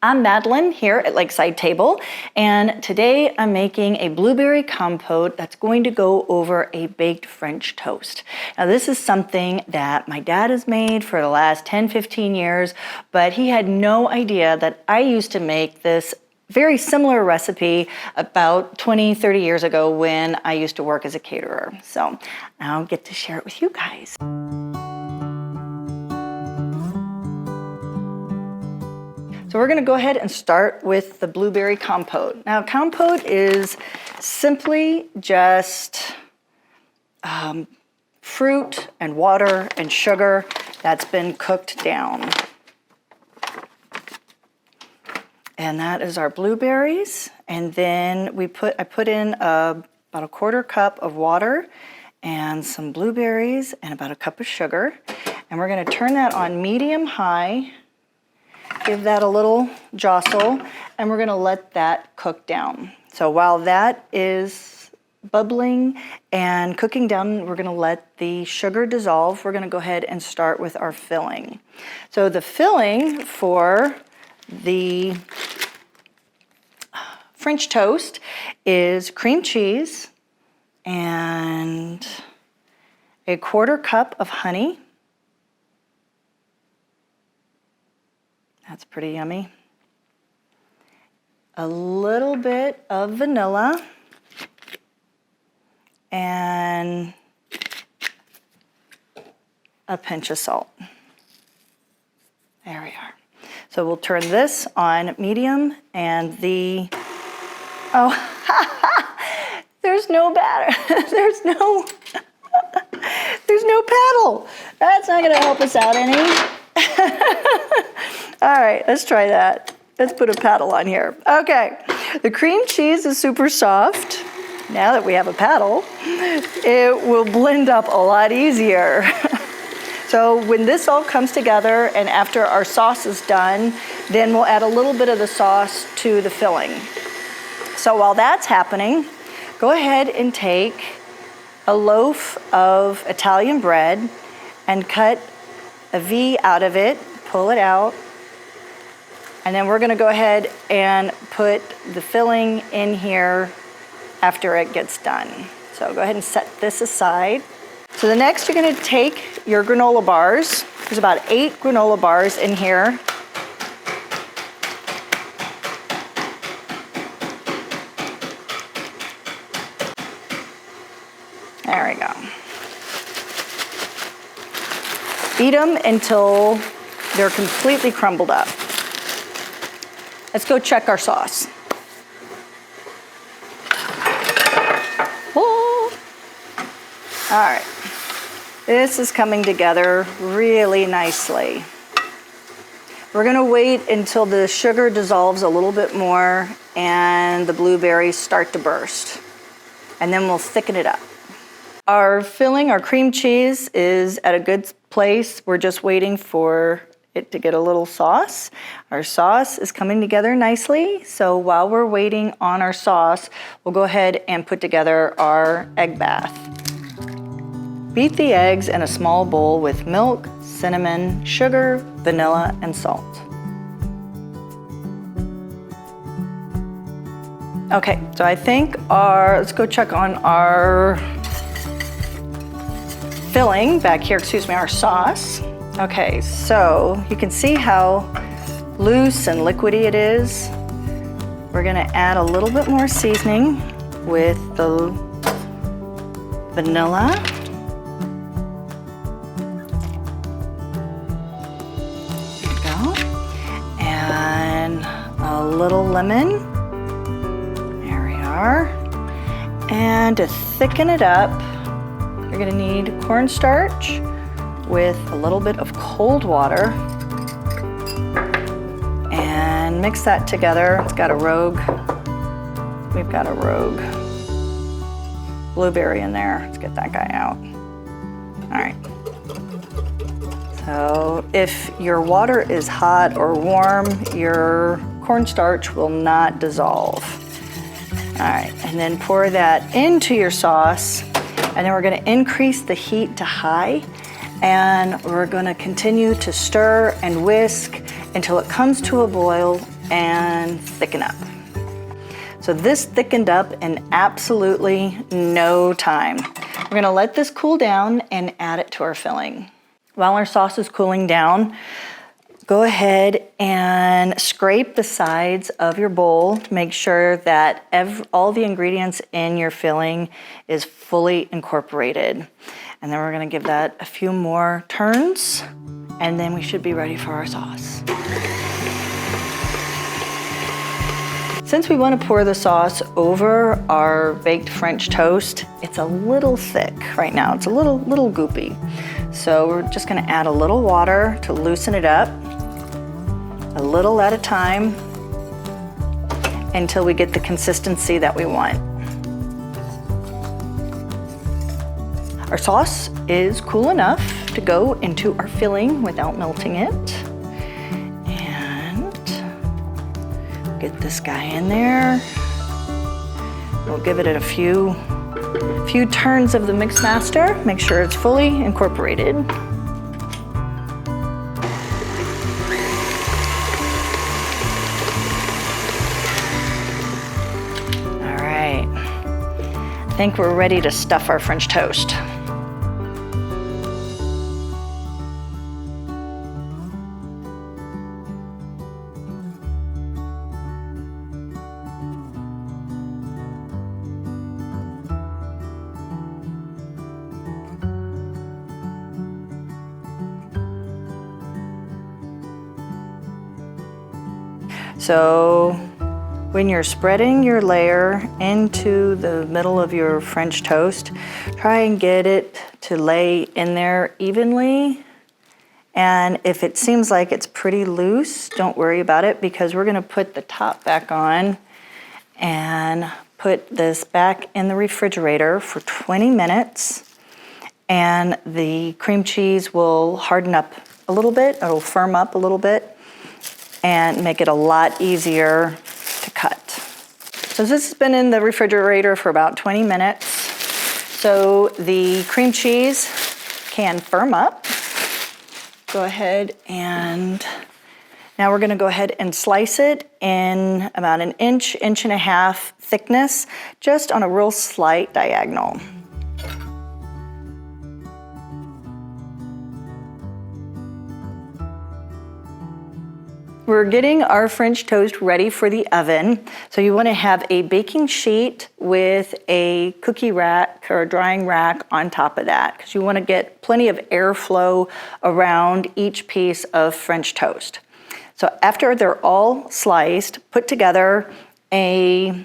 I'm Madeline here at Lakeside Table, and today I'm making a blueberry compote that's going to go over a baked French toast. Now this is something that my dad has made for the last 10-15 years, but he had no idea that I used to make this very similar recipe about 20-30 years ago when I used to work as a caterer. So now I get to share it with you guys. So we're gonna go ahead and start with the blueberry compote. Now compote is simply just fruit and water and sugar that's been cooked down. And that is our blueberries. And then I put in about a 1/4 cup of water and some blueberries and about a cup of sugar. And we're gonna turn that on medium-high. Give that a little jostle, and we're gonna let that cook down. So while that is bubbling and cooking down, we're gonna let the sugar dissolve. We're gonna go ahead and start with our filling. So the filling for the French toast is cream cheese and a 1/4 cup of honey. That's pretty yummy. A little bit of vanilla and a pinch of salt. There we are. So we'll turn this on medium and oh, there's no batter. There's no paddle. That's not gonna help us out any. All right, let's try that. Let's put a paddle on here. Okay, the cream cheese is super soft. Now that we have a paddle, it will blend up a lot easier. So when this all comes together and after our sauce is done, then we'll add a little bit of the sauce to the filling. So while that's happening, go ahead and take a loaf of Italian bread and cut a V out of it, pull it out, and then we're gonna go ahead and put the filling in here after it gets done. So go ahead and set this aside. So the next you're gonna take your granola bars. There's about 8 granola bars in here. There we go. Beat them until they're completely crumbled up. Let's go check our sauce. Whoa. All right, this is coming together really nicely. We're gonna wait until the sugar dissolves a little bit more and the blueberries start to burst, and then we'll thicken it up. Our filling, our cream cheese, is at a good place. We're just waiting for it to get a little sauce. Our sauce is coming together nicely. So while we're waiting on our sauce, we'll go ahead and put together our egg bath. Beat the eggs in a small bowl with milk, cinnamon, sugar, vanilla, and salt. Okay, so I think let's go check on our filling back here, our sauce. Okay, so you can see how loose and liquidy it is. We're gonna add a little bit more seasoning with the vanilla. There we go. And a little lemon. There we are. And to thicken it up, you're gonna need cornstarch with a little bit of cold water and mix that together. We've got a rogue blueberry in there. Let's get that guy out. All right. So if your water is hot or warm, your cornstarch will not dissolve. All right, and then pour that into your sauce. And then we're gonna increase the heat to high, and we're gonna continue to stir and whisk until it comes to a boil and thicken up. So this thickened up in absolutely no time. We're gonna let this cool down and add it to our filling. While our sauce is cooling down, go ahead and scrape the sides of your bowl to make sure that all the ingredients in your filling is fully incorporated. And then we're gonna give that a few more turns, and then we should be ready for our sauce. Since we want to pour the sauce over our baked French toast, it's a little thick right now. It's a little goopy. So we're just going to add a little water to loosen it up, a little at a time, until we get the consistency that we want. Our sauce is cool enough to go into our filling without melting it. Get this guy in there. We'll give it a few turns of the mix master. Make sure it's fully incorporated. All right. I think we're ready to stuff our French toast. So when you're spreading your layer into the middle of your French toast, try and get it to lay in there evenly. And if it seems like it's pretty loose, don't worry about it, because we're gonna put the top back on and put this back in the refrigerator for 20 minutes. And the cream cheese will harden up a little bit, it'll firm up a little bit, and make it a lot easier to cut. So this has been in the refrigerator for about 20 minutes. So the cream cheese can firm up. Go ahead and now we're gonna go ahead and slice it in about an inch and a half thickness, just on a real slight diagonal. We're getting our French toast ready for the oven. So you want to have a baking sheet with a cookie rack or a drying rack on top of that, because you want to get plenty of airflow around each piece of French toast. So after they're all sliced, put together a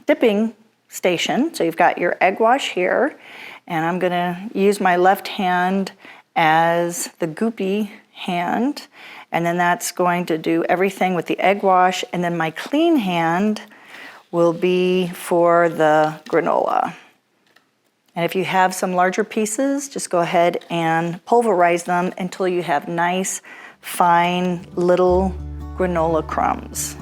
dipping station. So you've got your egg wash here, and I'm going to use my left hand as the goopy hand. And then that's going to do everything with the egg wash, and then my clean hand will be for the granola. And if you have some larger pieces, just go ahead and pulverize them until you have nice, fine, little granola crumbs.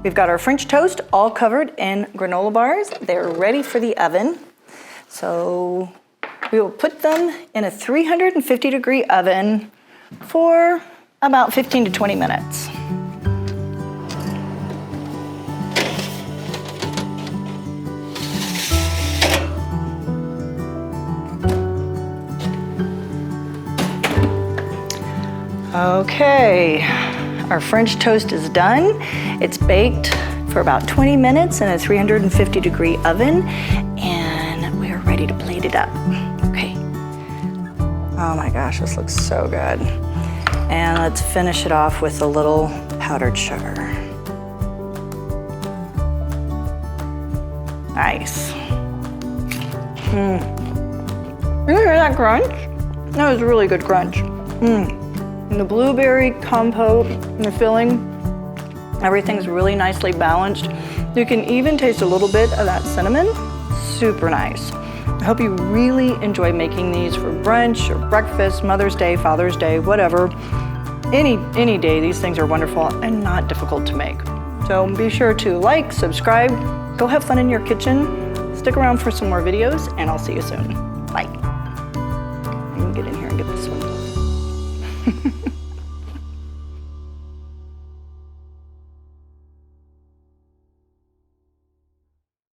We've got our French toast all covered in granola bars. They're ready for the oven. So we will put them in a 350-degree oven for about 15 to 20 minutes. Okay, our French toast is done. It's baked for about 20 minutes in a 350-degree oven, and we are ready to plate it up. Okay. Oh my gosh, this looks so good. And let's finish it off with a little powdered sugar. Nice. You hear that crunch? That was really good crunch. And the blueberry compote and the filling, everything's really nicely balanced. You can even taste a little bit of that cinnamon. Super nice. I hope you really enjoy making these for brunch or breakfast, Mother's Day, Father's Day, whatever. Any day, these things are wonderful and not difficult to make. So be sure to like, subscribe, go have fun in your kitchen, stick around for some more videos, and I'll see you soon. Bye. I can get in here and get this one.